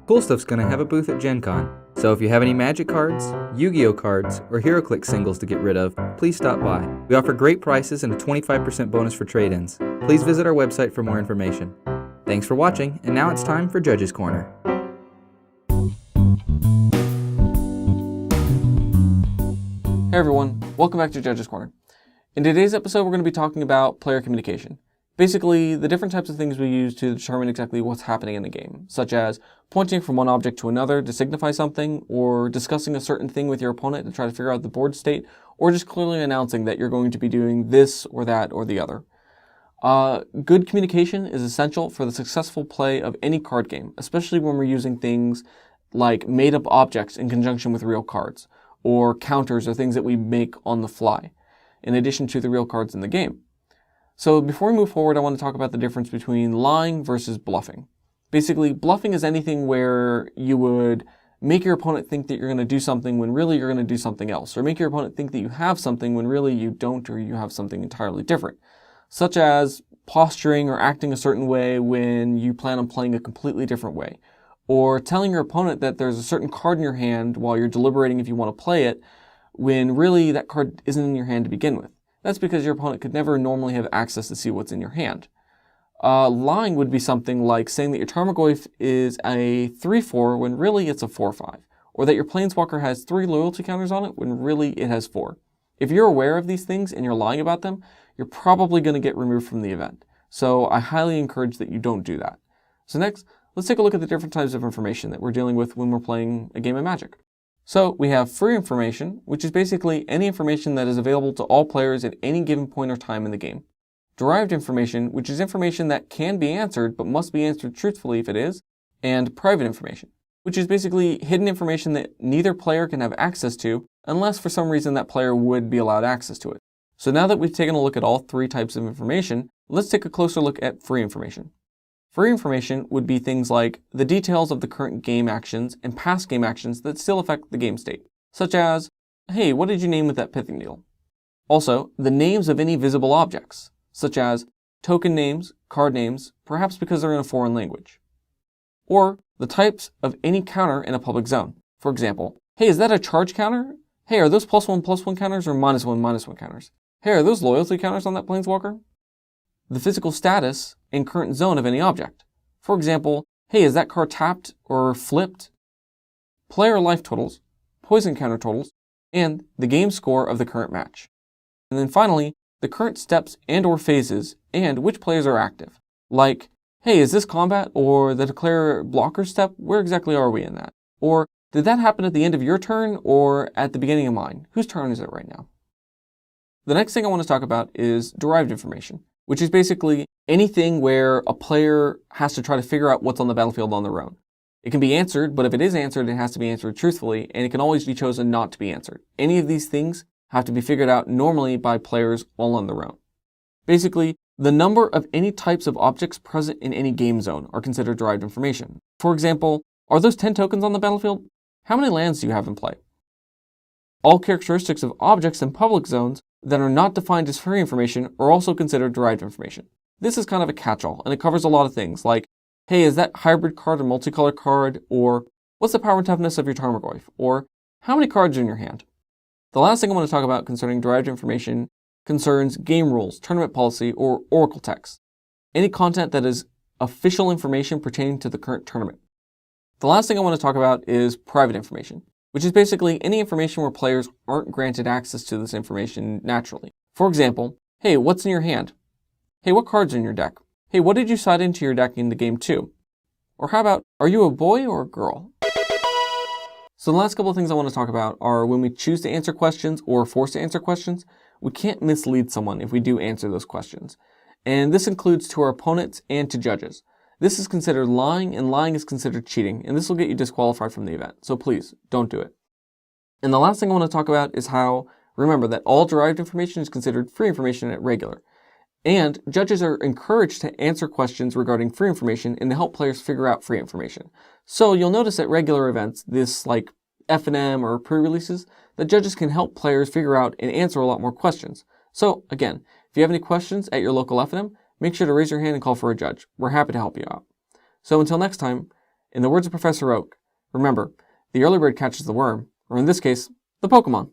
Cool Stuff's gonna have a booth at Gen Con, so if you have any Magic cards, Yu-Gi-Oh cards, or HeroClix singles to get rid of, please stop by. We offer great prices and a 25% bonus for trade-ins. Please visit our website for more information. Thanks for watching, and now it's time for Judge's Corner. Hey everyone, welcome back to Judge's Corner. In today's episode, we're going to be talking about player communication. Basically, the different types of things we use to determine exactly what's happening in the game, such as pointing from one object to another to signify something, or discussing a certain thing with your opponent to try to figure out the board state, or just clearly announcing that you're going to be doing this or that or the other. Good communication is essential for the successful play of any card game, especially when we're using things like made-up objects in conjunction with real cards, or counters or things that we make on the fly, in addition to the real cards in the game. So before we move forward, I want to talk about the difference between lying versus bluffing. Basically, bluffing is anything where you would make your opponent think that you're going to do something when really you're going to do something else, or make your opponent think that you have something when really you don't, or you have something entirely different, such as posturing or acting a certain way when you plan on playing a completely different way, or telling your opponent that there's a certain card in your hand while you're deliberating if you want to play it, when really that card isn't in your hand to begin with. That's because your opponent could never normally have access to see what's in your hand. Lying would be something like saying that your Tarmogoyf is a 3/4 when really it's a 4/5, or that your Planeswalker has 3 loyalty counters on it when really it has 4. If you're aware of these things and you're lying about them, you're probably going to get removed from the event. So I highly encourage that you don't do that. So next, let's take a look at the different types of information that we're dealing with when we're playing a game of Magic. So we have free information, which is basically any information that is available to all players at any given point or time in the game. Derived information, which is information that can be answered but must be answered truthfully if it is. And private information, which is basically hidden information that neither player can have access to unless for some reason that player would be allowed access to it. So now that we've taken a look at all three types of information, let's take a closer look at free information. Free information would be things like the details of the current game actions and past game actions that still affect the game state, such as, hey, what did you name with that pithing needle? Also, the names of any visible objects, such as token names, card names, perhaps because they're in a foreign language. Or the types of any counter in a public zone. For example, hey, is that a charge counter? Hey, are those +1/+1 counters or -1/-1 counters? Hey, are those loyalty counters on that Planeswalker? The physical status and current zone of any object. For example, hey, is that card tapped or flipped? Player life totals, poison counter totals, and the game score of the current match. And then finally, the current steps and or phases and which players are active. Like, hey, is this combat or the declare blocker step? Where exactly are we in that? Or did that happen at the end of your turn or at the beginning of mine? Whose turn is it right now? The next thing I want to talk about is derived information, which is basically anything where a player has to try to figure out what's on the battlefield on their own. It can be answered, but if it is answered, it has to be answered truthfully, and it can always be chosen not to be answered. Any of these things have to be figured out normally by players all on their own. Basically, the number of any types of objects present in any game zone are considered derived information. For example, are those 10 tokens on the battlefield? How many lands do you have in play? All characteristics of objects in public zones that are not defined as free information are also considered derived information. This is kind of a catch-all, and it covers a lot of things like, hey, is that hybrid card a multicolor card? Or what's the power and toughness of your Tarmogoyf? Or how many cards are in your hand? The last thing I want to talk about concerning derived information concerns game rules, tournament policy, or oracle text. Any content that is official information pertaining to the current tournament. The last thing I want to talk about is private information, which is basically any information where players aren't granted access to this information naturally. For example, hey, what's in your hand? Hey, what cards are in your deck? Hey, what did you side into your deck into game 2? Or how about, are you a boy or a girl? So the last couple of things I want to talk about are when we choose to answer questions or are forced to answer questions, we can't mislead someone if we do answer those questions. And this includes to our opponents and to judges. This is considered lying, and lying is considered cheating, and this will get you disqualified from the event. So please, don't do it. And the last thing I want to talk about is how, remember that all derived information is considered free information at regular. And judges are encouraged to answer questions regarding free information and to help players figure out free information. So you'll notice at regular events, this like F&M or pre-releases, that judges can help players figure out and answer a lot more questions. So again, if you have any questions at your local F&M, make sure to raise your hand and call for a judge. We're happy to help you out. So until next time, In the words of Professor Oak, remember, the early bird catches the worm, or in this case, the Pokemon.